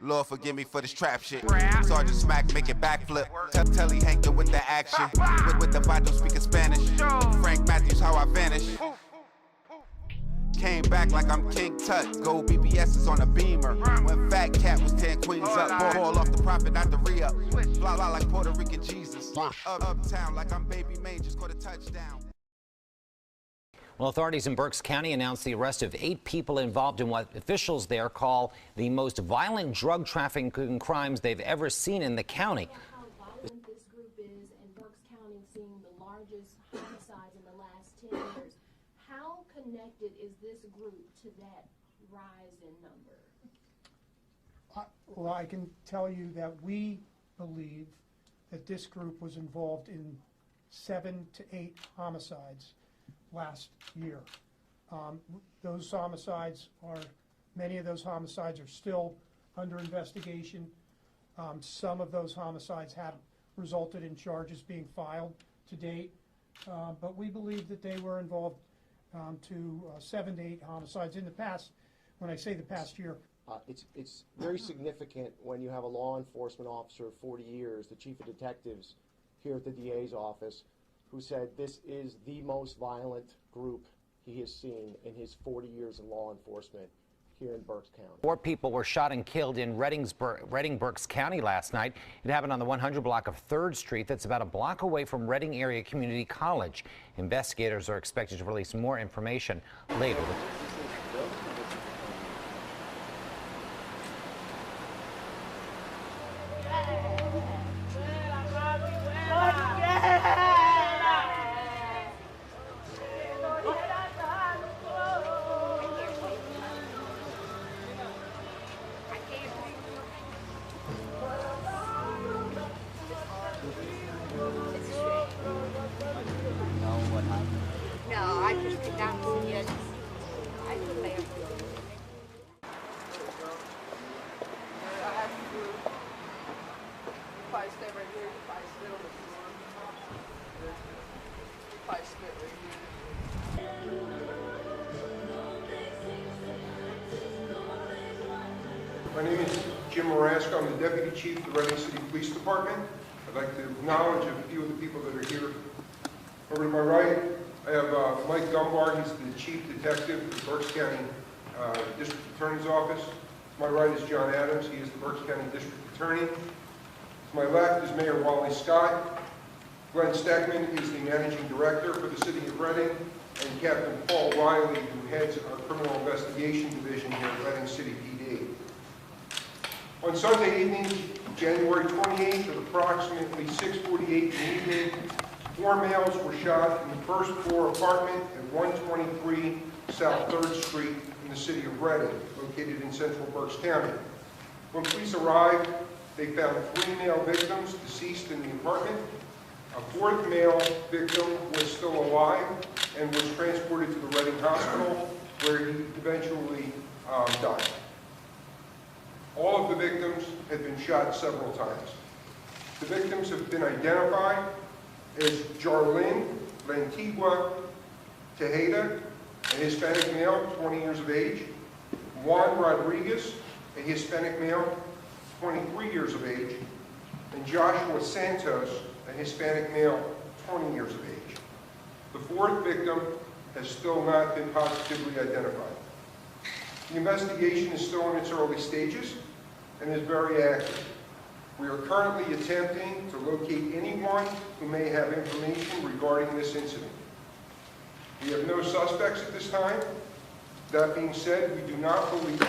Lord forgive me for this trap shit. Sergeant Smack make it backflip. Tell he Hank with the action. With the Vato speaking Spanish. Frank Matthews how I vanish. Came back like I'm King Tut. Gold BBS's on a beamer. When Fat Cat was 10 queens up. Ball off the profit, not the re-up. Blah blah like Puerto Rican Jesus. Uptown like I'm Baby May, just caught a touchdown. Well, authorities in Berks County announced the arrest of 8 people involved in what officials there call the most violent drug trafficking crimes they've ever seen in the county. How violent this group is, and Berks County seeing the largest homicides in the last 10 years. How connected is this group to that rise in number? Well, I can tell you that we believe that this group was involved in 7 to 8 homicides last year. Those homicides many of those homicides are still under investigation. Some of those homicides have resulted in charges being filed to date, but we believe that they were involved to 7 to 8 homicides in the past. When I say the past year, it's very significant when you have a law enforcement officer of 40 years, the chief of detectives here at the DA's office, who said this is the most violent group he has seen in his 40 years in law enforcement here in Berks County. 4 people were shot and killed in Reading, Berks County last night. It happened on the 100 block of 3rd Street. That's about a block away from Reading Area Community College. Investigators are expected to release more information later. No, I just get down to see it. I just lay up. If I stay right here, if I sit on the floor, if I sit right here. My name is Jim Marasco. I'm the Deputy Chief of the Reading City Police Department. I'd like to acknowledge a few of the people that are here. Over to my right, I have Mike Dunbar. He's the Chief Detective of the Berks County District Attorney's Office. To my right is John Adams. He is the Berks County District Attorney. To my left is Mayor Wally Scott. Glenn Steckman is the Managing Director for the City of Reading, and Captain Paul Riley, who heads our Criminal Investigation Division here at Reading City PD. On Sunday evening, January 28th, at approximately 6:48 in the evening, 4 males were shot in the first floor apartment at 123 South 3rd Street in the city of Reading, located in central Berks County. When police arrived, they found 3 male victims deceased in the apartment. A 4th male victim was still alive and was transported to the Reading Hospital, where he eventually died. All of the victims had been shot several times. The victims have been identified as Jarlene Lantigua Tejeda, a Hispanic male, 20 years of age; Juan Rodriguez, a Hispanic male, 23 years of age; and Joshua Santos, a Hispanic male, 20 years of age. The 4th victim has still not been positively identified. The investigation is still in its early stages and is very active. We are currently attempting to locate anyone who may have information regarding this incident. We have no suspects at this time. That being said, we do not believe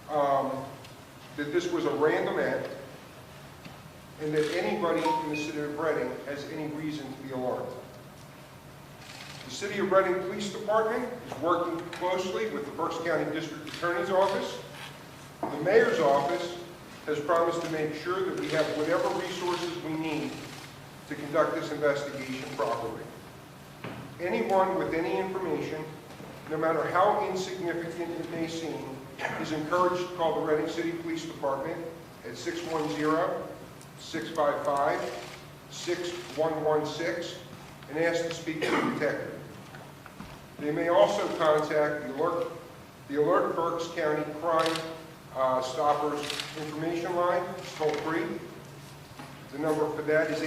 that this was a random act and that anybody in the city of Reading has any reason to be alarmed. The City of Reading Police Department is working closely with the Berks County District Attorney's Office. The Mayor's Office has promised to make sure that we have whatever resources we need to conduct this investigation properly. Anyone with any information, no matter how insignificant it may seem, is encouraged to call the Reading City Police Department at 610-655-6116 and ask to speak to the detective. They may also contact the Alert Berks County Crime Stoppers information line, it's toll free. The number for that is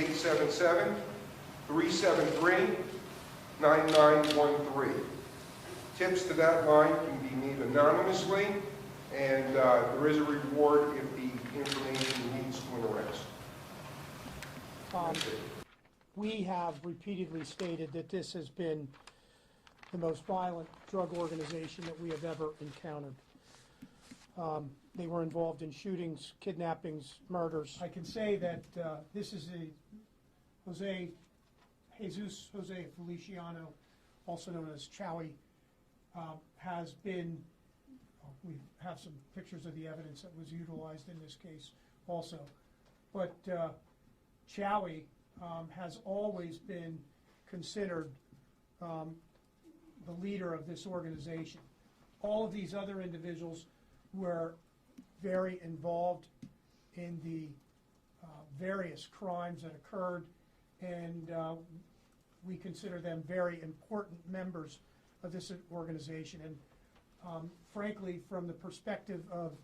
877-373-9913. Tips to that line can be made anonymously, and there is a reward if the information leads to an arrest. We have repeatedly stated that this has been the most violent drug organization that we have ever encountered. They were involved in shootings, kidnappings, murders. I can say that this is Jose Feliciano, also known as Chewy, has been, we have some pictures of the evidence that was utilized in this case also, but Chewy has always been considered the leader of this organization. All of these other individuals were very involved in the various crimes that occurred, and we consider them very important members of this organization. And frankly, from the perspective of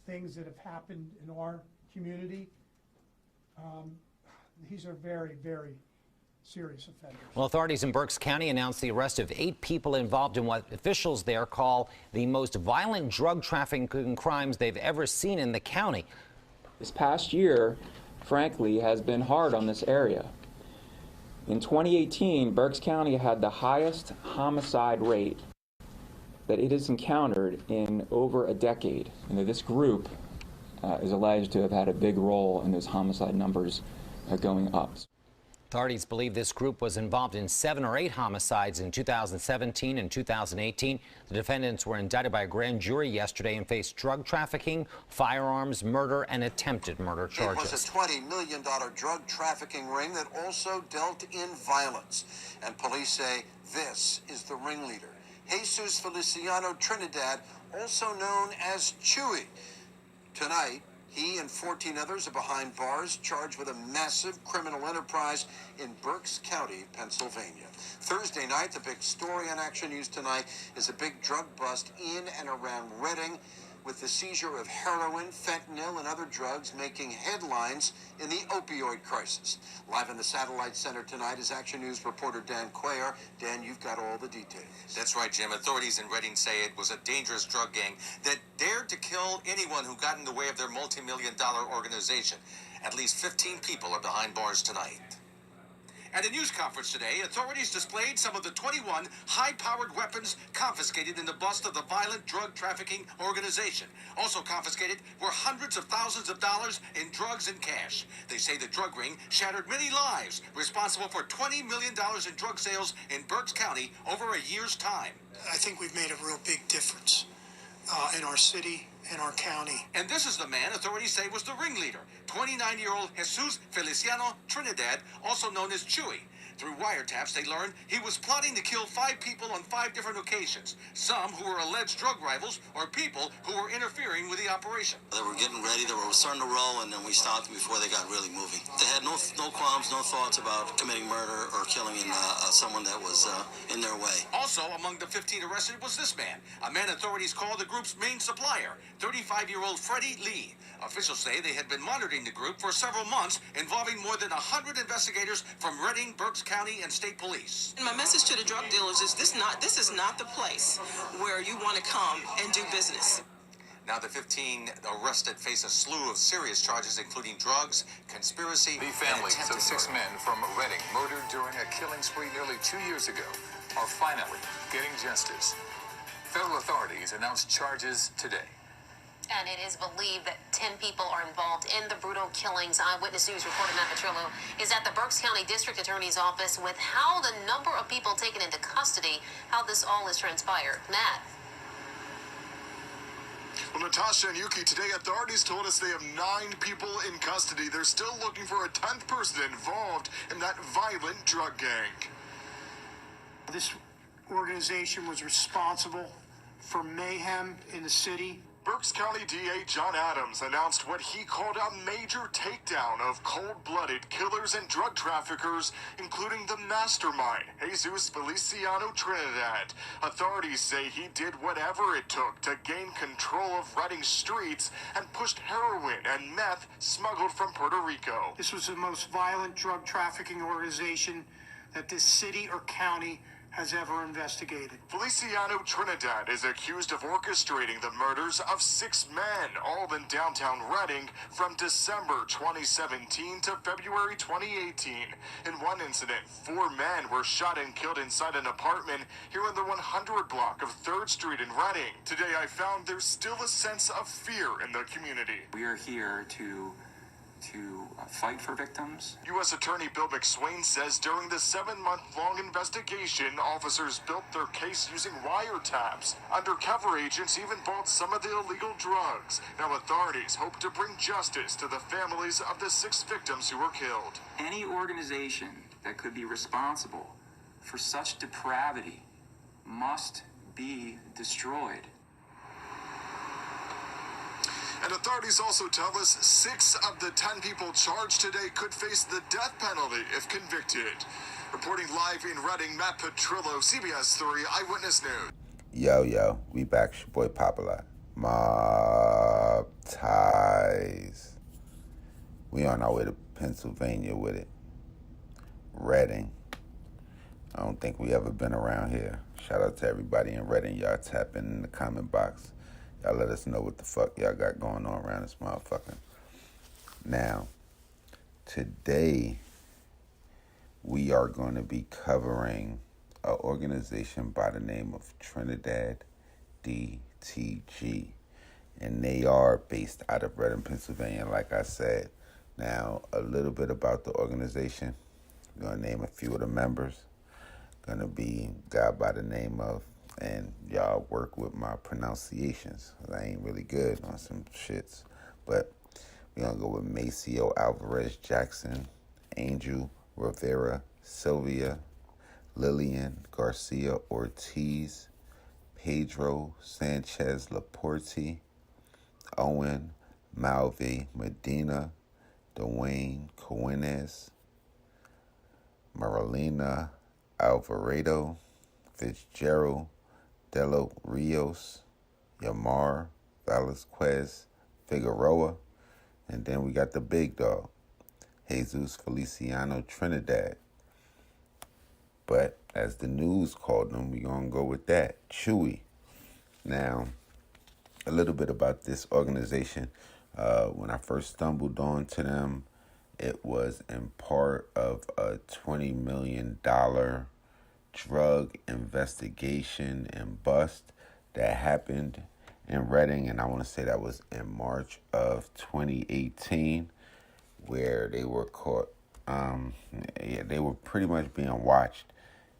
things that have happened in our community, these are very, very serious offenders. Well, authorities in Berks County announced the arrest of 8 people involved in what officials there call the most violent drug trafficking crimes they've ever seen in the county. This past year, frankly, has been hard on this area. In 2018, Berks County had the highest homicide rate that it has encountered in over a decade. And this group is alleged to have had a big role in those homicide numbers going up. Authorities believe this group was involved in 7 or 8 homicides in 2017 and 2018. The defendants were indicted by a grand jury yesterday and faced drug trafficking, firearms, murder, and attempted murder charges. It was a $20 million drug trafficking ring that also dealt in violence. And police say this is the ringleader, Jesus Feliciano-Trinidad, also known as Chewy. Tonight, he and 14 others are behind bars, charged with a massive criminal enterprise in Berks County, Pennsylvania. Thursday night, the big story on Action News Tonight is a big drug bust in and around Reading, with the seizure of heroin, fentanyl, and other drugs making headlines in the opioid crisis. Live in the Satellite Center tonight is Action News reporter Dan Quayer. Dan, you've got all the details. That's right, Jim. Authorities in Reading say it was a dangerous drug gang that dared to kill anyone who got in the way of their multi-million-dollar organization. At least 15 people are behind bars tonight. At a news conference today, authorities displayed some of the 21 high-powered weapons confiscated in the bust of the violent drug trafficking organization. Also confiscated were hundreds of thousands of dollars in drugs and cash. They say the drug ring shattered many lives, responsible for $20 million in drug sales in Berks County over a year's time. I think we've made a real big difference in our city and our county. And this is the man authorities say was the ringleader, 29-year-old Jesus Feliciano-Trinidad, also known as Chewy. Through wiretaps, they learned he was plotting to kill 5 people on 5 different occasions, some who were alleged drug rivals or people who were interfering with the operation. They were getting ready, they were starting to roll, and then we stopped them before they got really moving. They had no qualms, no thoughts about committing murder or killing someone that was in their way. Also among the 15 arrested was this man, a man authorities call the group's main supplier, 35-year-old Freddie Lee. Officials say they had been monitoring the group for several months, involving more than 100 investigators from Reading, Berks County, and state police. And my message to the drug dealers is this is not the place where you want to come and do business. Now the 15 arrested face a slew of serious charges, including drugs, conspiracy, The families of 6 men from Reading murdered during a killing spree nearly 2 years ago are finally getting justice. Federal authorities announced charges today. And it is believed that 10 people are involved in the brutal killings. Eyewitness News reporter Matt Petrillo is at the Berks County District Attorney's Office with how the number of people taken into custody, how this all has transpired. Matt. Well, Natasha and Yuki, today authorities told us they have 9 people in custody. They're still looking for a 10th person involved in that violent drug gang. This organization was responsible for mayhem in the city. Berks County DA John Adams announced what he called a major takedown of cold-blooded killers and drug traffickers, including the mastermind, Jesus Feliciano-Trinidad. Authorities say he did whatever it took to gain control of Reading streets and pushed heroin and meth smuggled from Puerto Rico. This was the most violent drug trafficking organization that this city or county has ever investigated. Feliciano-Trinidad is accused of orchestrating the murders of 6 men, all in downtown Reading, from December 2017 to February 2018. In one incident, 4 men were shot and killed inside an apartment here in the 100 block of 3rd Street in Reading. Today I found there's still a sense of fear in the community. We are here to fight for victims. U.S. Attorney Bill McSwain says during the 7-month-long investigation, officers built their case using wiretaps. Undercover agents even bought some of the illegal drugs. Now authorities hope to bring justice to the families of the 6 victims who were killed. Any organization that could be responsible for such depravity must be destroyed. And authorities also tell us 6 of the 10 people charged today could face the death penalty if convicted. Reporting live in Reading, Matt Petrillo, CBS 3 Eyewitness News. Yo, we back. It's your boy Popalot. Mobb ties. We on our way to Pennsylvania with it. Reading. I don't think we ever been around here. Shout out to everybody in Reading. Y'all tap in the comment box. Y'all let us know what the fuck y'all got going on around this motherfucker. Now, today, we are going to be covering an organization by the name of Trinidad DTG. And they are based out of Reading, Pennsylvania, like I said. Now, a little bit about the organization. I'm going to name a few of the members. Going to be a guy by the name of, and y'all work with my pronunciations. I ain't really good on some shits. But we're going to go with Maceo Alvarez Jackson, Angel Rivera Sylvia, Lillian Garcia Ortiz, Pedro Sanchez Laporte, Owen Malve Medina, Dwayne Coenes, Marilena Alvarado, Fitzgerald Delo Rios, Yamar Velasquez Figueroa, and then we got the big dog, Jesus Feliciano-Trinidad. But as the news called them, we're going to go with that, Chewy. Now, a little bit about this organization. When I first stumbled onto them, it was in part of a $20 million drug investigation and bust that happened in Reading, and I want to say that was in March of 2018, where they were caught. They were pretty much being watched,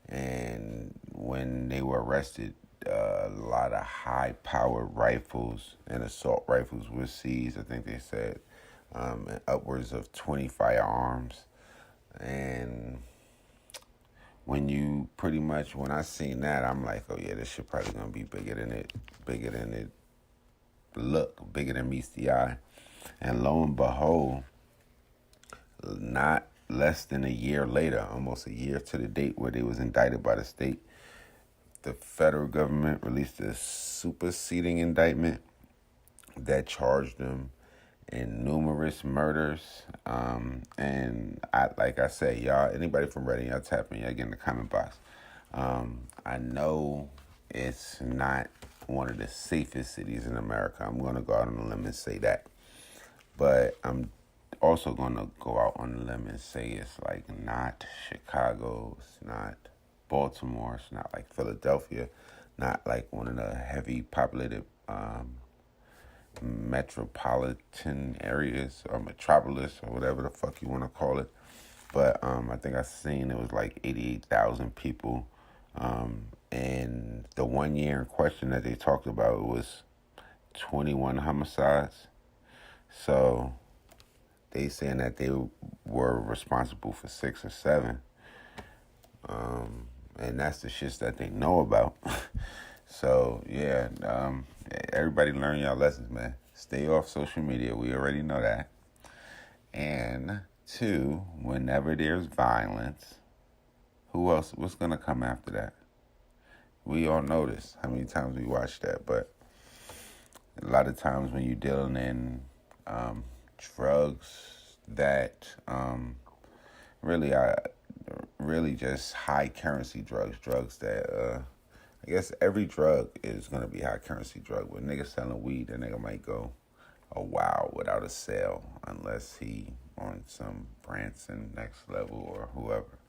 and when they were arrested, a lot of high-powered rifles and assault rifles were seized. I think they said upwards of 20 firearms, and when I seen that, I'm like, oh yeah, this shit probably gonna be bigger than it look, bigger than meets the eye. And lo and behold, not less than a year later, almost a year to the date where they was indicted by the state, the federal government released a superseding indictment that charged them in numerous murders. And like I say, y'all, anybody from Reading, y'all tap in, y'all get in the comment box. I know it's not one of the safest cities in America. I'm going to go out on a limb and say that. But I'm also going to go out on a limb and say it's like not Chicago, it's not Baltimore, it's not like Philadelphia, not like one of the heavy populated metropolitan areas or metropolis or whatever the fuck you want to call it. But I think I seen it was like 88,000 people. And the 1 year in question that they talked about was 21 homicides. So they saying that they were responsible for 6 or 7. And that's the shits that they know about. So yeah, everybody learn y'all lessons, man. Stay off social media. We already know that. And two, whenever there's violence, who else? What's gonna come after that? We all know this. How many times we watch that? But a lot of times when you're dealing in drugs that really just high currency drugs that I guess every drug is gonna be high currency drug. When nigga selling weed, that nigga might go a while without a sale unless he on some Branson next level or whoever.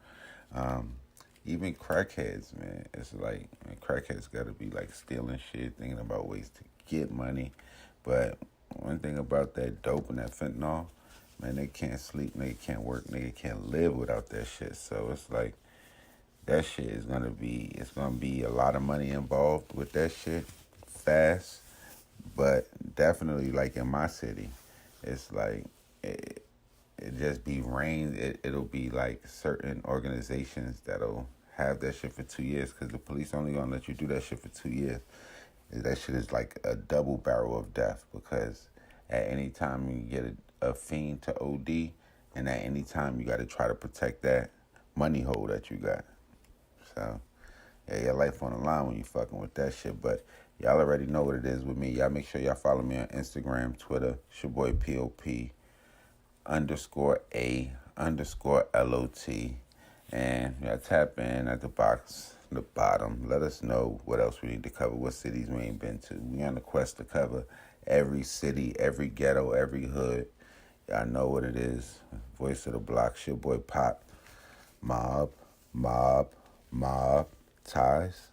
Even crackheads, man. It's like crackheads gotta be like stealing shit, thinking about ways to get money. But one thing about that dope and that fentanyl, man, they can't sleep, nigga can't work, nigga can't live without that shit. So it's like that shit is gonna be a lot of money involved with that shit fast. But definitely like in my city, it's like it just be it'll be like certain organizations that'll have that shit for 2 years because the police only gonna let you do that shit for 2 years. That shit is like a double barrel of death because at any time you get a fiend to OD, and at any time you got to try to protect that money hole that you got. So yeah, your life on the line when you fucking with that shit. But y'all already know what it is with me. Y'all make sure y'all follow me on Instagram, Twitter. It's your boy POP_A_LOT. And y'all tap in at the box, the bottom. Let us know what else we need to cover, what cities we ain't been to. We on the quest to cover every city, every ghetto, every hood. Y'all know what it is. Voice of the block, it's your boy Pop. Mobb, ties.